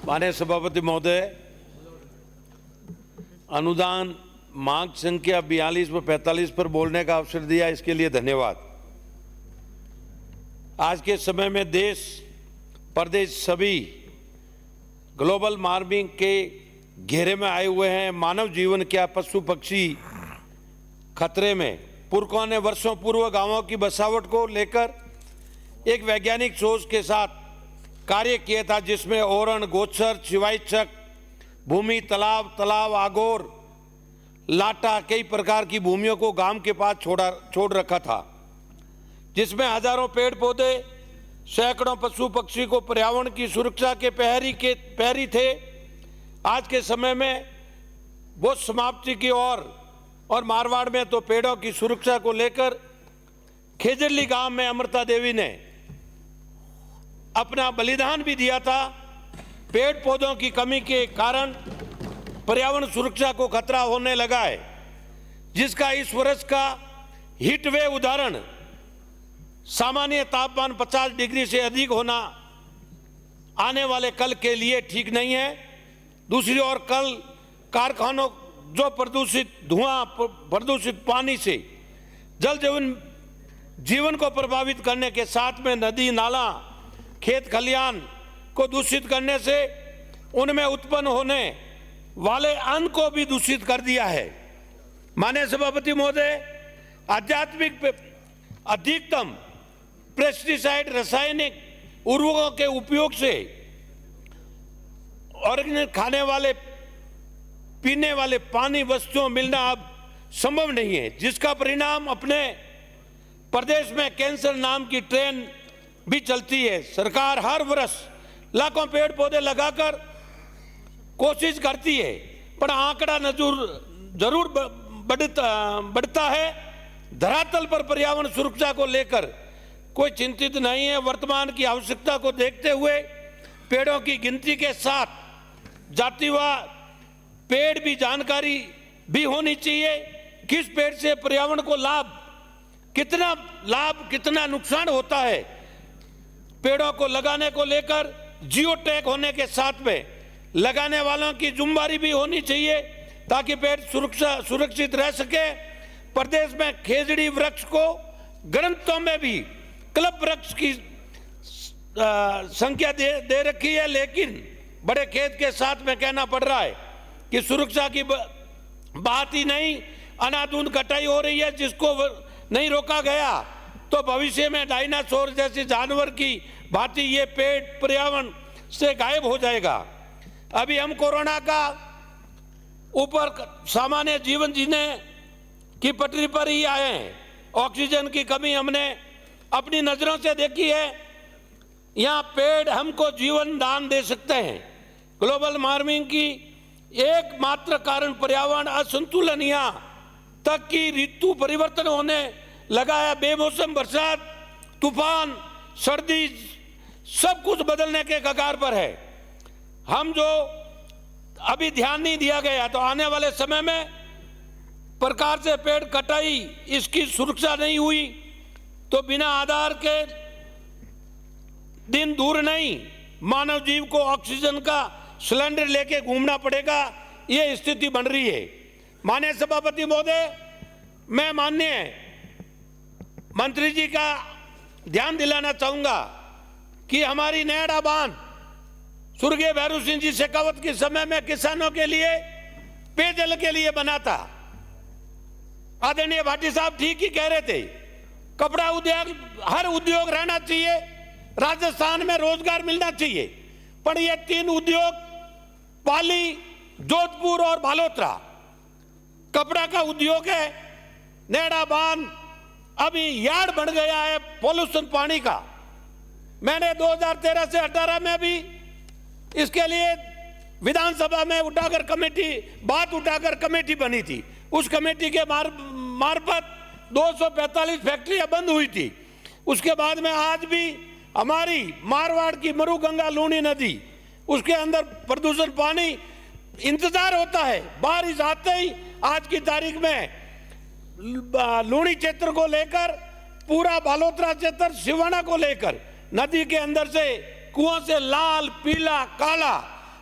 माननीय सभापति महोदय, अनुदान मांग संख्या 42 व 45 पर बोलने का अवसर दिया, इसके लिए धन्यवाद। आज के समय में देश प्रदेश सभी ग्लोबल वार्मिंग के घेरे में आए हुए हैं। मानव जीवन क्या पशु पक्षी खतरे में। पुरखों ने वर्षों पूर्व गांवों की बसावट को लेकर एक वैज्ञानिक सोच के साथ कार्य किया था, जिसमें ओरण, गोचर, शिवाइचक, भूमि, तालाब, आगोर, लाटा, कई प्रकार की भूमियों को गांव के पास छोड़ रखा था, जिसमें हजारों पेड़ पौधे, सैकड़ों पशु पक्षी को पर्यावरण की सुरक्षा के प्रहरी थे। आज के समय में वो समाप्ति की ओर और मारवाड़ में तो पेड़ों की सुरक्षा को लेकर खेजरली गांव में अमृता देवी ने अपना बलिदान भी दिया था। पेड़ पौधों की कमी के कारण पर्यावरण सुरक्षा को खतरा होने लगा है, जिसका इस वर्ष का हीट वेव उदाहरण सामान्य तापमान 50 डिग्री से अधिक होना आने वाले कल के लिए ठीक नहीं है। दूसरी ओर कल कारखानों जो प्रदूषित धुआं, प्रदूषित पानी से जल जीवन को प्रभावित करने के साथ में नदी नाला, खेत खलियान को दूषित करने से उनमें उत्पन्न होने वाले अन्न को भी दूषित कर दिया है। माननीय सभापति महोदय, अधिकतम पेस्टिसाइड, रासायनिक उर्वरकों के उपयोग से ऑर्गेनिक खाने वाले, पीने वाले पानी वस्तुओं मिलना अब संभव नहीं है, जिसका परिणाम अपने प्रदेश में कैंसर नाम की ट्रेन भी चलती है। सरकार हर वर्ष लाखों पेड़ पौधे लगाकर कोशिश करती है, पर आंकड़ा जरूर बढ़ता है। धरातल पर पर्यावरण सुरक्षा को लेकर कोई चिंतित नहीं है। वर्तमान की आवश्यकता को देखते हुए पेड़ों की गिनती के साथ जातिवार पेड़ भी जानकारी भी होनी चाहिए। किस पेड़ से पर्यावरण को कितना नुकसान होता है। पेड़ों को लगाने को लेकर जियो टैग होने के साथ में लगाने वालों की जिम्मेदारी भी होनी चाहिए, ताकि पेड़ सुरक्षित रह सके। प्रदेश में खेजड़ी वृक्ष को ग्रंथों में भी क्लब वृक्ष की संख्या दे रखी है, लेकिन बड़े खेद के साथ में कहना पड़ रहा है कि सुरक्षा की बात ही नहीं, अनाधुन कटाई हो रही है, जिसको नहीं रोका गया तो भविष्य में डायनासोर जैसे जानवर की भांति ये पेड़ पर्यावरण से गायब हो जाएगा। अभी हम कोरोना का ऊपर सामान्य जीवन जीने की पटरी पर ही आए हैं। ऑक्सीजन की कमी हमने अपनी नजरों से देखी है। यहाँ पेड़ हमको जीवन दान दे सकते हैं। ग्लोबल वार्मिंग की एकमात्र कारण पर्यावरण असंतुलन, यहाँ तक कि ऋतु परिवर्तन होने लगा है। बेमौसम बरसात, तूफान, सर्दी, सब कुछ बदलने के कगार पर है। हम जो अभी ध्यान नहीं दिया गया, तो आने वाले समय में प्रकार से पेड़ कटाई, इसकी सुरक्षा नहीं हुई तो बिना आधार के दिन दूर नहीं, मानव जीव को ऑक्सीजन का सिलेंडर लेके घूमना पड़ेगा। ये स्थिति बन रही है। माननीय सभापति महोदय, मैं माननीय मंत्री जी का ध्यान दिलाना चाहूंगा कि हमारी नैड़ा बांध स्वर्गीय भैरू सिंह जी शेखावत के समय में किसानों के लिए पेयजल के लिए बना था। आदरणीय भाटी साहब ठीक ही कह रहे थे, कपड़ा उद्योग, हर उद्योग रहना चाहिए, राजस्थान में रोजगार मिलना चाहिए, पर ये 3 उद्योग पाली, जोधपुर और बालोतरा कपड़ा का उद्योग है। नैड़ा बांध अभी यार्ड बन गया है पॉल्यूशन पानी का। मैंने 2013 से 18 में भी इसके लिए विधानसभा में बात उठाकर कमेटी बनी थी। उस कमेटी के मार्फत 245 फैक्ट्रियां बंद हुई थी। उसके बाद में आज भी हमारी मारवाड़ की मरुगंगा लूणी नदी, उसके अंदर प्रदूषण पानी इंतजार होता है। बारिश आते ही आज की तारीख में लूणी क्षेत्र को लेकर, पूरा बालोतरा क्षेत्र, सिवाना को लेकर नदी के अंदर से कुओं से लाल, पीला, काला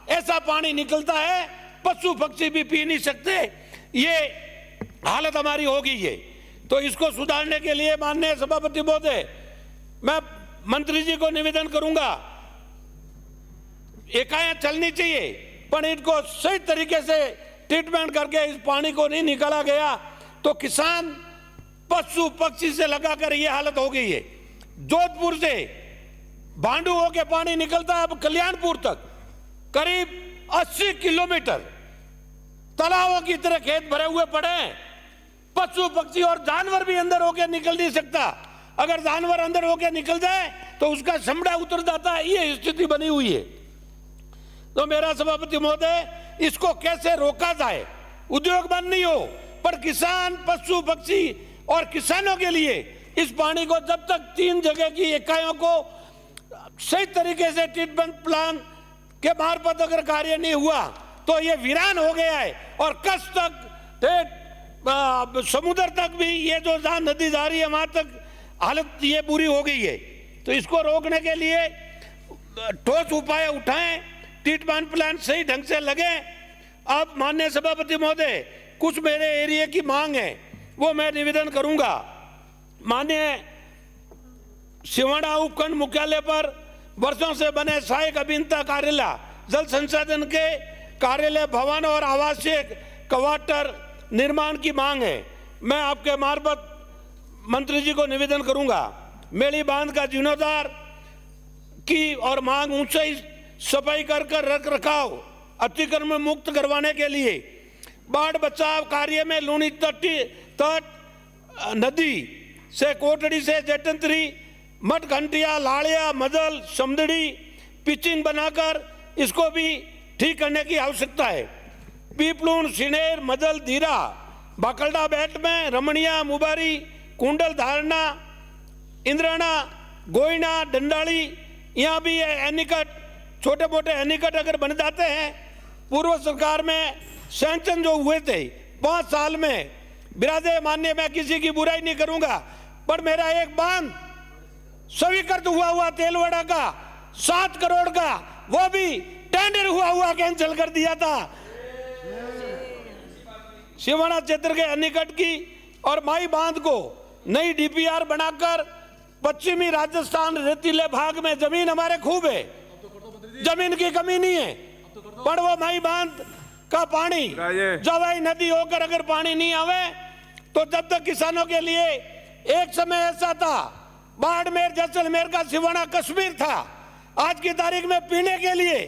ऐसा पानी निकलता है, पशु पक्षी भी पी नहीं सकते। ये हालत हमारी हो गई है। तो इसको सुधारने के लिए माननीय सभापति महोदय, मैं मंत्री जी को निवेदन करूंगा, इकाइयां चलनी चाहिए, पर इनको सही तरीके से ट्रीटमेंट करके इस पानी को नहीं निकाला गया तो किसान पशु पक्षी से लगाकर ये हालत हो गई है। जोधपुर से भांडू होके पानी निकलता है अब कल्याणपुर तक, करीब 80 किलोमीटर तालाबों की तरह खेत भरे हुए पड़े हैं। पशु पक्षी और जानवर भी अंदर होके निकल नहीं सकता। अगर जानवर अंदर होके निकल जाए तो उसका चमड़ा उतर जाता है। ये स्थिति बनी हुई है। तो मेरा सभापति महोदय, इसको कैसे रोका जाए? उद्योग बंद नहीं हो, पर किसान पशु पक्षी और किसानों के लिए इस पानी को जब तक 3 जगह की इकाइयों को सही तरीके से ट्रीटमेंट प्लान के मार्फत अगर कार्य नहीं हुआ तो ये वीरान हो गया है। और कच्छ तक समुद्र तक भी ये जो जहां नदी जा रही है वहां तक हालत ये बुरी हो गई है। तो इसको रोकने के लिए ठोस उपाय उठाएं, ट्रीटमेंट प्लान सही ढंग से लगे। अब माननीय सभापति महोदय, कुछ मेरे एरिया की मांग है, वो मैं निवेदन करूंगा। माननीय सिवाड़ा उपखंड मुख्यालय पर वर्षों से बने सहायक अभियंता कार्यालय, जल संसाधन के कार्यालय भवन और आवासीय क्वार्टर निर्माण की मांग है। मैं आपके मार्फत मंत्री जी को निवेदन करूंगा, मेली बांध का जीर्णोद्धार की और मांग ऊंचाई सफाई कर रख रखाव अतिक्रमण मुक्त करवाने के लिए बाढ़ बचाव कार्य में लूनी तट नदी से कोटड़ी से जेटंतरी मठ घंटिया लाड़िया मदल समदड़ी पिचिंग बनाकर इसको भी ठीक करने की आवश्यकता है। पीपलून सिनेर मदल धीरा बाकलडा बेट में रमणिया मुबारी कुंडल धारणा इंद्राना गोइना डंडाली, यहाँ भी एनिकट छोटे मोटे एनिकट अगर बन जाते हैं। पूर्व सरकार में सैंक्शन जो हुए थे 5 साल में, बिरादे मान्य, मैं किसी की बुराई नहीं करूंगा, पर मेरा एक बांध स्वीकृत हुआ तेलवाड़ा का 7 करोड़ का, वो भी टेंडर हुआ कैंसिल कर दिया था। सिवाड़ा क्षेत्र के अनिकट की और माई बांध को नई डीपीआर बनाकर पश्चिमी राजस्थान रेतीले भाग में जमीन हमारे खूब है, जमीन की कमी नहीं है, पर वो माई बांध का पानी जवाई नदी होकर अगर पानी नहीं आवे तो जब तक किसानों के लिए एक समय ऐसा था, बाड़मेर जैसलमेर का सिवाड़ा कश्मीर था, आज की तारीख में पीने के लिए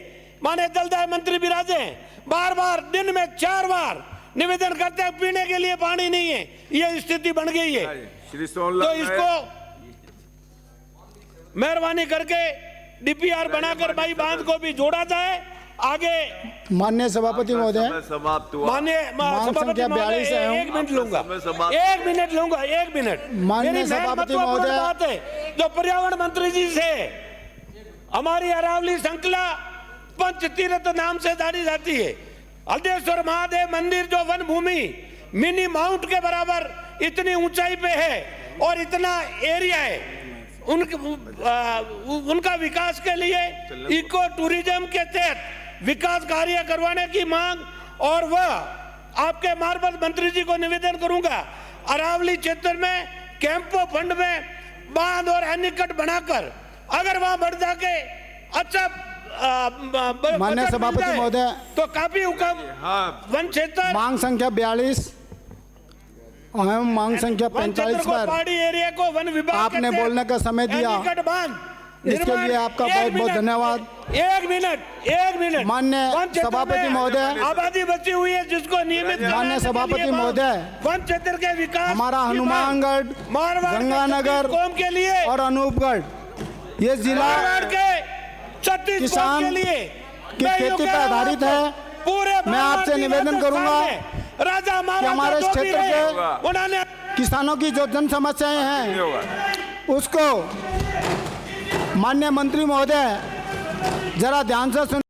माने जलदाय मंत्री विराजे बार दिन में 4 बार निवेदन करते हैं, पीने के लिए पानी नहीं है। ये स्थिति बन गई है। तो इसको मेहरबानी करके डीपीआर बनाकर भाई बांध को भी जोड़ा जाए। आगे माननीय सभापति महोदय, माननीय सभापति महोदय, 1 मिनट लूंगा, 1 मिनट। माननीय सभापति महोदय, बात है जो पर्यावरण मंत्री जी से हमारी अरावली श्रृंखला पंच तीर्थ नाम से जानी जाती है। हल्देश्वर महादेव मंदिर जो वन भूमि मिनी माउंट के बराबर इतनी ऊंचाई पे है और इतना एरिया है, उनका विकास के लिए इको टूरिज्म के तहत विकास कार्य करवाने की मांग, और वह आपके मार्फत मंत्री जी को निवेदन करूंगा, अरावली क्षेत्र में कैंपो फंड में बांध और एनिकट बनाकर अगर वहां बढ़ जाके अच्छा माननीय सभापति महोदय, तो काफी वन क्षेत्र मांग संख्या 42 और मांग संख्या 45 पर पहाड़ी एरिया को वन विभाग आपने बोलने का समय दिया, इसके लिए आपका बहुत बहुत धन्यवाद। 1 मिनट माननीय सभापति महोदय, आबादी बची हुई है जिसको नियमित माननीय सभापति महोदय, वन क्षेत्र के विकास हमारा हनुमानगढ़, गंगानगर के लिए और अनूपगढ़, ये जिला किसान की खेती पर आधारित है। पूरे मैं आपसे निवेदन करूंगा राजा कि हमारे इस क्षेत्र के किसानों की जो जन समस्याएं हैं उसको माननीय मंत्री महोदय जरा ध्यान से सुन